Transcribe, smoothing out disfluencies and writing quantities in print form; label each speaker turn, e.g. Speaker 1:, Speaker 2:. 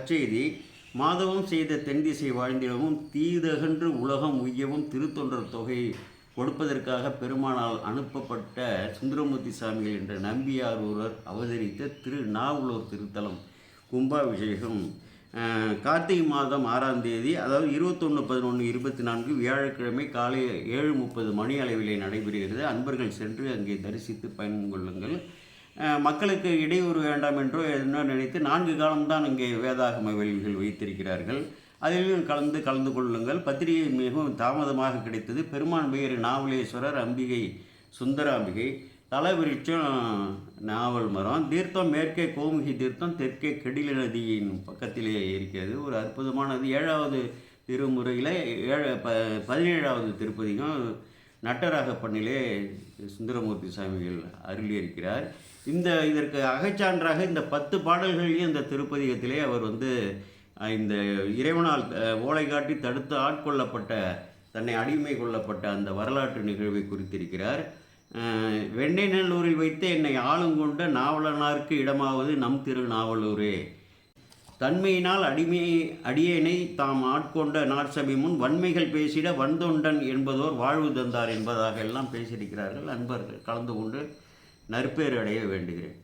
Speaker 1: கற்செய்தி மாதவம் செய்த தென்திசை வாழ்ந்திடவும் தீதகன்று உலகம் உய்யவும் திருத்தொண்டர் தொகை கொடுப்பதற்காக பெருமானால் அனுப்பப்பட்ட சுந்தரமூர்த்தி சாமிகள் என்ற நம்பியாரூரர் அவதரித்த திருநாவலூர் திருத்தலம் கும்பாபிஷேகம் கார்த்திகை மாதம் 6ஆம் தேதி, அதாவது 21/11/24 வியாழக்கிழமை காலை 7:30 மணி அளவிலே நடைபெறுகிறது. அன்பர்கள் சென்று அங்கே தரிசித்து பயன் கொள்ளுங்கள். மக்களுக்கு இடையூறு வேண்டாம் என்றோ என்ன நினைத்து 4 காலம்தான் இங்கே வேதாகம வேள்விகள் வைத்திருக்கிறார்கள். அதிலும் கலந்து கொள்ளுங்கள். பத்திரிகை மிகவும் தாமதமாக கிடைத்தது. பெருமான் பெயர் நாவலேஸ்வரர், அம்பிகை சுந்தராம்பிகை, தலவிருட்சம் நாவல் மரம், தீர்த்தம் மேற்கே கோமுகி தீர்த்தம், தெற்கே கெடில நதியின் பக்கத்திலே இருக்கிறது. ஒரு அற்புதமானது. 7வது திருமுறையில் 17வது திருப்பதிகம் நட்டராக பண்ணிலே சுந்தரமூர்த்தி சாமிகள் அருளியிருக்கிறார். இதற்கு அகச்சான்றாக இந்த 10 பாடல்களையும் இந்த திருப்பதிகத்திலே அவர் இந்த இறைவனால் ஓலை காட்டி தடுத்து ஆட்கொள்ளப்பட்ட, தன்னை அடிமை கொள்ளப்பட்ட அந்த வரலாற்று நிகழ்வை குறித்திருக்கிறார். வெண்ணெய்நல்லூரில் வைத்து என்னை ஆளுங்கொண்ட நாவலனார்க்கு இடமாவது நம் திருநாவலூரே. தன்மையினால் அடியேனை தாம் ஆட்கொண்ட நாற்சபை முன் வன்மைகள் பேசிட வந்தொண்டன் என்பதோர் வாழ்வு தந்தார் என்பதாக எல்லாம் பேசியிருக்கிறார்கள். அன்பர்கள் கலந்து கொண்டு நற்பேறு அடைய வேண்டுகிறேன்.